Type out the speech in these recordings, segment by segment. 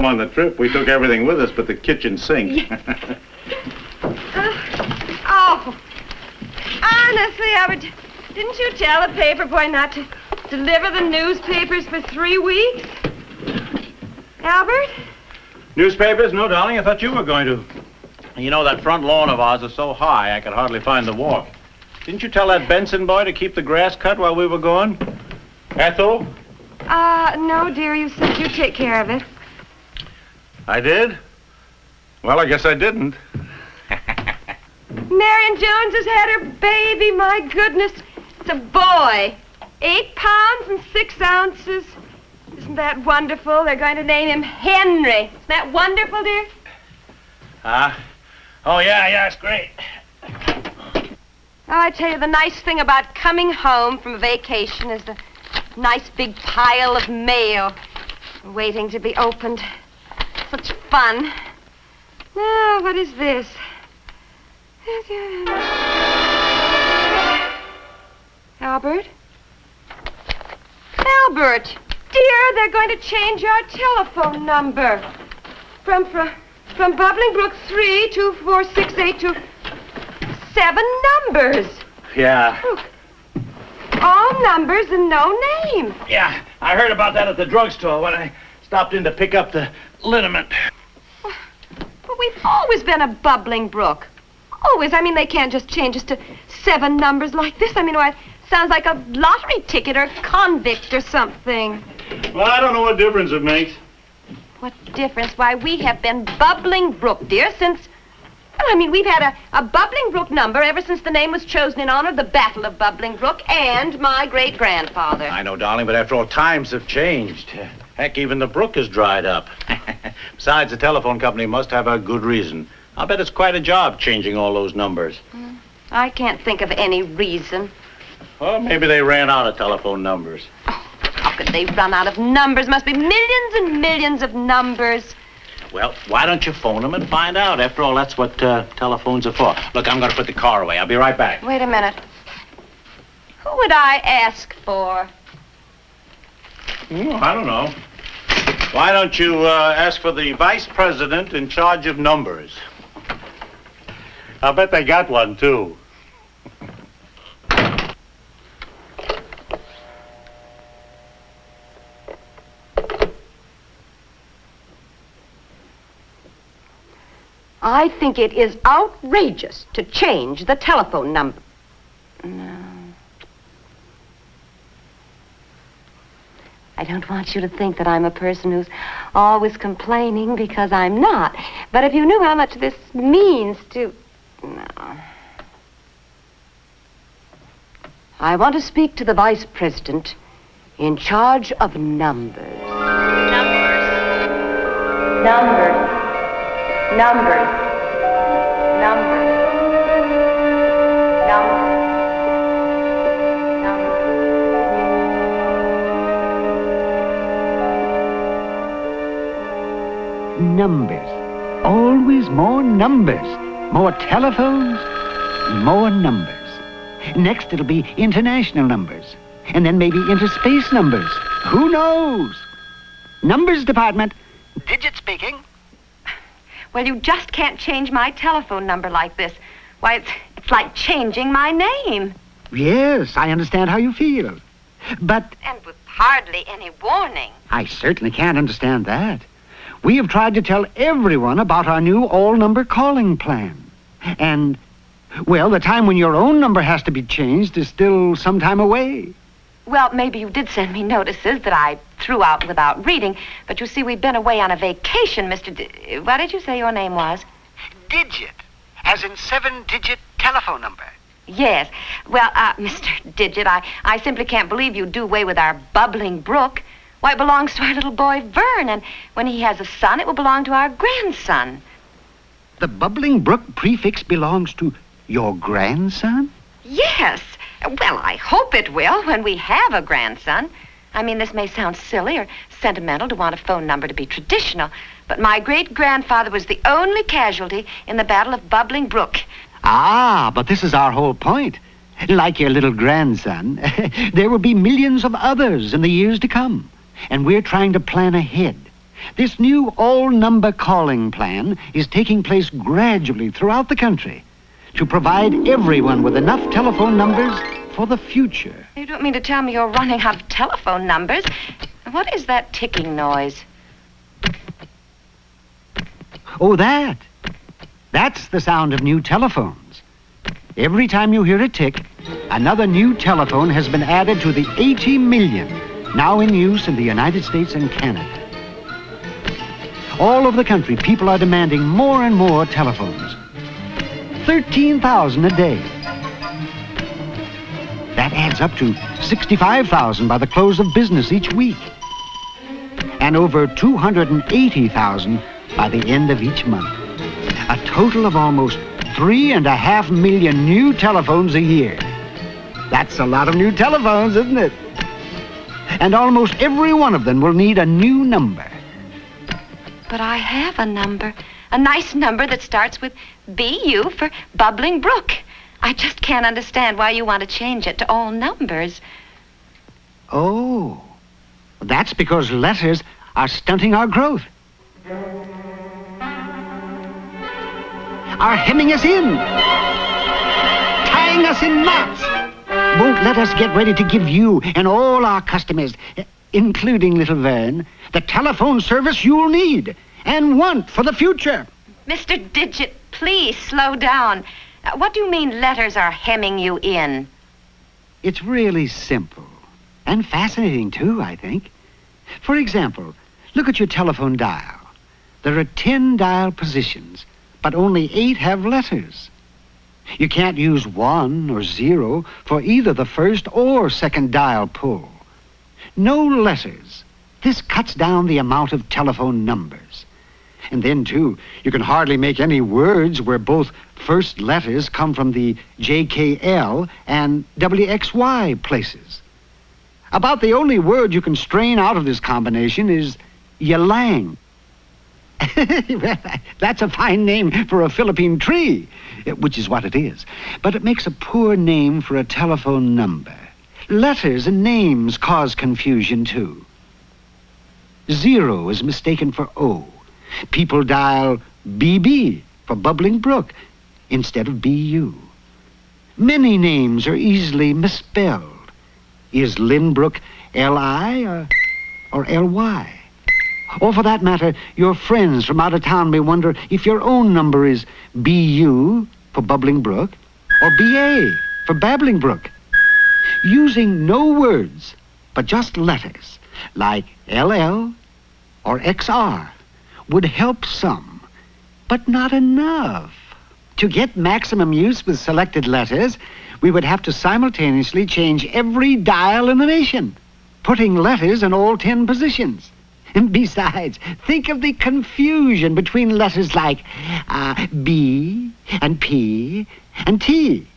On the trip, we took everything with us but the kitchen sink. Honestly, Albert, didn't you tell the paper boy not to deliver the newspapers for 3 weeks? Albert? Newspapers? No, darling, I thought you were going to. You know, that front lawn of ours is so high, I could hardly find the walk. Didn't you tell that Benson boy to keep the grass cut while we were gone? Ethel? No, dear, you said you'd take care of it. I did? Well, I guess I didn't. Marion Jones has had her baby, my goodness. It's a boy. 8 pounds and 6 ounces. Isn't that wonderful? They're going to name him Henry. Isn't that wonderful, dear? Oh, yeah, it's great. Oh, I tell you, the nice thing about coming home from a vacation is the nice big pile of mail waiting to be opened. Such fun. Now, what is this? Albert? Albert! Dear, they're going to change our telephone number. From Bubbling Brook 32468 to 7 numbers. Yeah. Look. All numbers and no name. Yeah, I heard about that at the drugstore when I stopped in to pick up the liniment. But we've always been a Bubbling Brook. Always. I mean, they can't just change us to 7 numbers like this. I mean, why, it sounds like a lottery ticket or convict or something. Well, I don't know what difference it makes. What difference? Why, we have been Bubbling Brook, dear, since... Well, I mean, we've had a Bubbling Brook number ever since the name was chosen in honor of the Battle of Bubbling Brook and my great-grandfather. I know, darling, but after all, times have changed. Heck, even the brook has dried up. Besides, the telephone company must have a good reason. I'll bet it's quite a job changing all those numbers. I can't think of any reason. Well, maybe they ran out of telephone numbers. Oh, how could they run out of numbers? Must be millions and millions of numbers. Well, why don't you phone them and find out? After all, that's what telephones are for. Look, I'm going to put the car away. I'll be right back. Wait a minute. Who would I ask for? I don't know. Why don't you ask for the vice president in charge of numbers? I'll bet they got one, too. I think it is outrageous to change the telephone number. No. I don't want you to think that I'm a person who's always complaining, because I'm not. But if you knew how much this means to... No. I want to speak to the vice president in charge of numbers. Numbers. Numbers. Numbers. Numbers. Numbers. Always more numbers. More telephones, more numbers. Next it'll be international numbers. And then maybe interspace numbers. Who knows? Numbers department. Digit speaking. Well, you just can't change my telephone number like this. Why, it's like changing my name. Yes, I understand how you feel. But... And with hardly any warning. I certainly can't understand that. We have tried to tell everyone about our new all-number calling plan. And, well, the time when your own number has to be changed is still some time away. Well, maybe you did send me notices that I threw out without reading. But you see, we've been away on a vacation, Mr. What did you say your name was? Digit, as in 7-digit telephone number. Yes. Well, Mr. Digit, I simply can't believe you do away with our Bubbling Brook. Why, it belongs to our little boy, Vern, and when he has a son, it will belong to our grandson. The Bubbling Brook prefix belongs to your grandson? Yes. Well, I hope it will when we have a grandson. I mean, this may sound silly or sentimental to want a phone number to be traditional, but my great-grandfather was the only casualty in the Battle of Bubbling Brook. Ah, but this is our whole point. Like your little grandson, there will be millions of others in the years to come. And we're trying to plan ahead. This new all-number calling plan is taking place gradually throughout the country to provide everyone with enough telephone numbers for the future. You don't mean to tell me you're running out of telephone numbers? What is that ticking noise? Oh, that's the sound of new telephones. Every time you hear a tick, another new telephone has been added to the 80 million now in use in the United States and Canada. All over the country, people are demanding more and more telephones. 13,000 a day. That adds up to 65,000 by the close of business each week. And over 280,000 by the end of each month. A total of almost 3.5 million new telephones a year. That's a lot of new telephones, isn't it? And almost every one of them will need a new number. But I have a number. A nice number that starts with BU for Bubbling Brook. I just can't understand why you want to change it to all numbers. Oh, that's because letters are stunting our growth. Are hemming us in, tying us in knots, won't let us get ready to give you and all our customers, including little Vern, the telephone service you'll need and want for the future. Mr. Digit, please slow down. What do you mean letters are hemming you in? It's really simple and fascinating, too, I think. For example, look at your telephone dial. There are 10 dial positions, but only 8 have letters. You can't use 1 or 0 for either the first or second dial pull. No letters. This cuts down the amount of telephone numbers. And then, too, you can hardly make any words where both first letters come from the JKL and WXY places. About the only word you can strain out of this combination is ylang. That's a fine name for a Philippine tree, which is what it is. But it makes a poor name for a telephone number. Letters and names cause confusion, too. 0 is mistaken for O. People dial BB for Bubbling Brook instead of BU. Many names are easily misspelled. Is Lynbrook LI or LY? Or for that matter, your friends from out of town may wonder if your own number is BU for Bubbling Brook or BA for Babbling Brook. Using no words, but just letters, like LL or XR, would help some, but not enough. To get maximum use with selected letters, we would have to simultaneously change every dial in the nation, putting letters in all 10 positions. And besides, think of the confusion between letters like B and P and T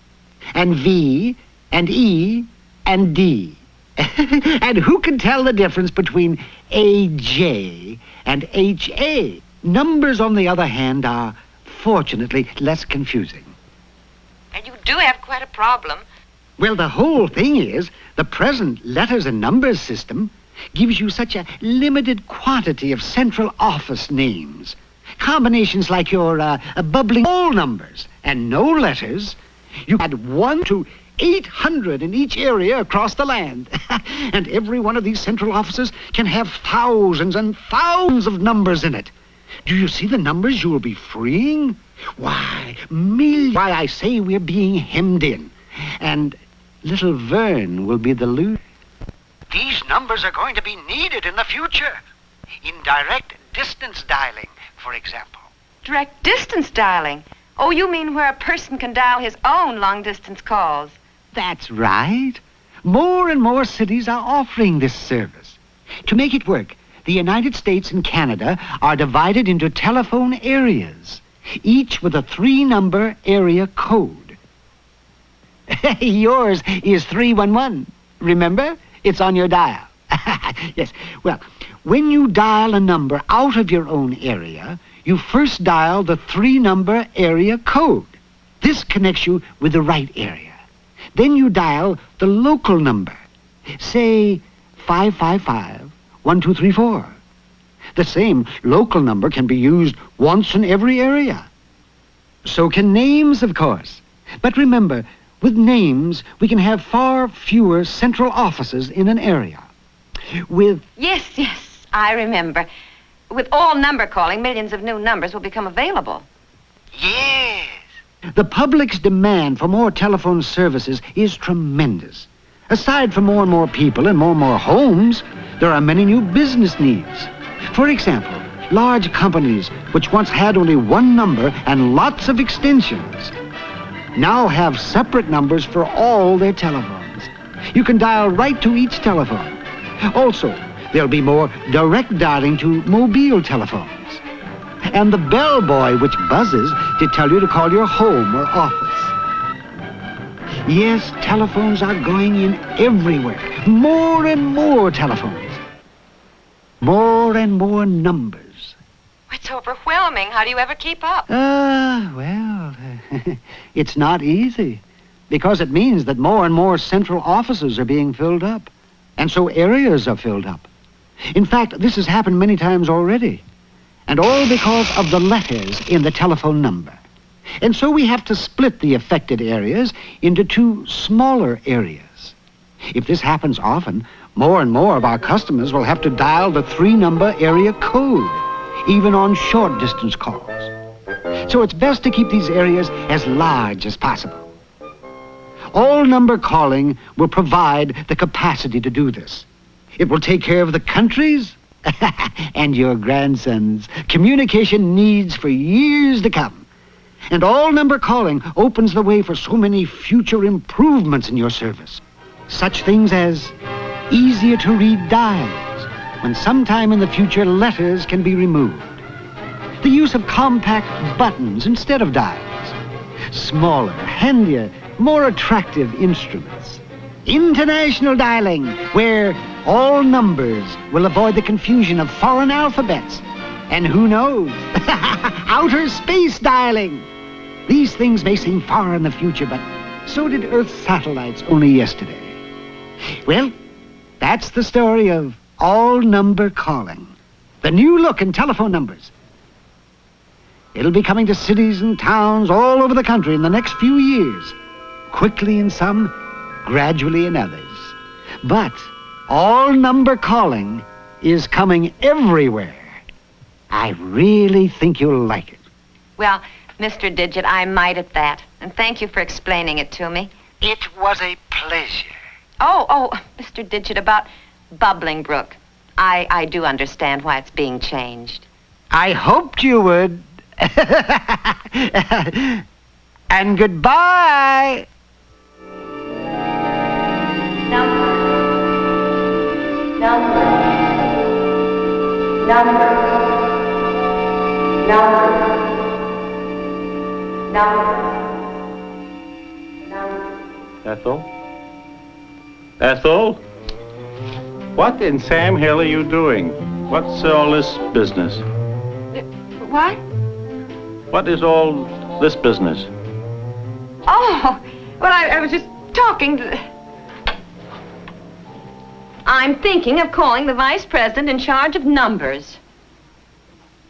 and V and E and D. And who can tell the difference between AJ and HA? Numbers, on the other hand, are fortunately less confusing. And you do have quite a problem. Well, the whole thing is the present letters and numbers system gives you such a limited quantity of central office names. Combinations like your bubbling all numbers and no letters. You add 1 to 800 in each area across the land. And every one of these central offices can have thousands and thousands of numbers in it. Do you see the numbers you will be freeing? Why, millions. Why, I say we're being hemmed in. And little Vern will be the loser. These numbers are going to be needed in the future. In direct distance dialing, for example. Direct distance dialing? Oh, you mean where a person can dial his own long-distance calls? That's right. More and more cities are offering this service. To make it work, the United States and Canada are divided into telephone areas, each with a 3-number area code. Yours is 311. Remember? It's on your dial. Yes. Well, when you dial a number out of your own area, you first dial the 3-number area code. This connects you with the right area. Then you dial the local number, say 555-1234. The same local number can be used once in every area. So can names, of course. But remember, with names, we can have far fewer central offices in an area. With... Yes, I remember. With all number calling, millions of new numbers will become available. Yes. The public's demand for more telephone services is tremendous. Aside from more and more people and more homes, there are many new business needs. For example, large companies which once had only one number and lots of extensions now have separate numbers for all their telephones. You can dial right to each telephone. Also, there'll be more direct dialing to mobile telephones. And the bellboy which buzzes to tell you to call your home or office. Yes, telephones are going in everywhere. More and more telephones. More and more numbers. It's overwhelming. How do you ever keep up? It's not easy. Because it means that more and more central offices are being filled up. And so areas are filled up. In fact, this has happened many times already. And all because of the letters in the telephone number. And so we have to split the affected areas into two smaller areas. If this happens often, more and more of our customers will have to dial the 3-number area code, even on short distance calls. So it's best to keep these areas as large as possible. All number calling will provide the capacity to do this. It will take care of the country's and your grandson's communication needs for years to come. And all number calling opens the way for so many future improvements in your service. Such things as easier to read dials, when sometime in the future letters can be removed. The use of compact buttons instead of dials. Smaller, handier, more attractive instruments. International dialing, where all numbers will avoid the confusion of foreign alphabets. And who knows, outer space dialing. These things may seem far in the future, but so did Earth's satellites only yesterday. Well, that's the story of all number calling. The new look in telephone numbers. It'll be coming to cities and towns all over the country in the next few years. Quickly in some, gradually in others. But all number calling is coming everywhere. I really think you'll like it. Well, Mr. Digit, I might at that. And thank you for explaining it to me. It was a pleasure. Oh, Mr. Digit, about Bubbling Brook. I do understand why it's being changed. I hoped you would. And goodbye. Number. Ethel? Ethel? What in Sam Hill are you doing? What's all this business? What? What is all this business? Oh, well, I was just talking to... I'm thinking of calling the vice president in charge of numbers.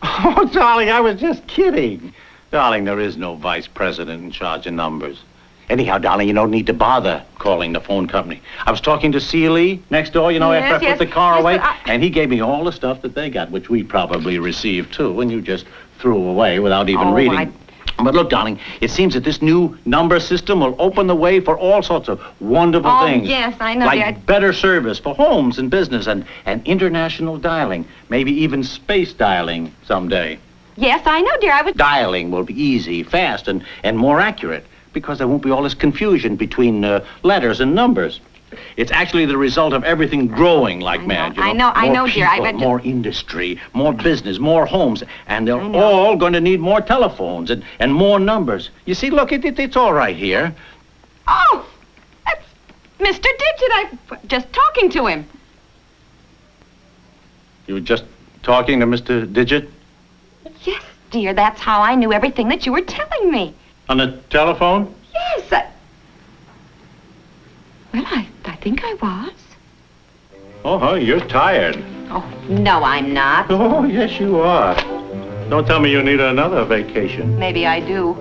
Oh, darling, I was just kidding. Darling, there is no vice president in charge of numbers. Anyhow, darling, you don't need to bother calling the phone company. I was talking to Seeley next door, you know, after I put the car away, and he gave me all the stuff that they got, which we probably received, too, and you just threw away without even reading. But look, darling, it seems that this new number system will open the way for all sorts of wonderful things. Yes, I know. Like better service for homes and business and international dialing, maybe even space dialing someday. Yes, I know, dear. Dialing will be easy, fast, and more accurate, because there won't be all this confusion between letters and numbers. It's actually the result of everything growing like mad, you know. I know, dear. More industry, more business, more homes, and they're all going to need more telephones and more numbers. You see, look, it's all right here. Oh, that's Mr. Digit. I'm just talking to him. You were just talking to Mr. Digit? Yes, dear. That's how I knew everything that you were telling me. On the telephone? Yes. Well, I think I was. Oh, you're tired. Oh, no, I'm not. Oh, yes, you are. Don't tell me you need another vacation. Maybe I do.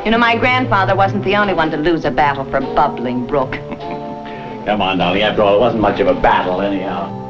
You know, my grandfather wasn't the only one to lose a battle for Bubbling Brook. Come on, darling. After all, it wasn't much of a battle, anyhow.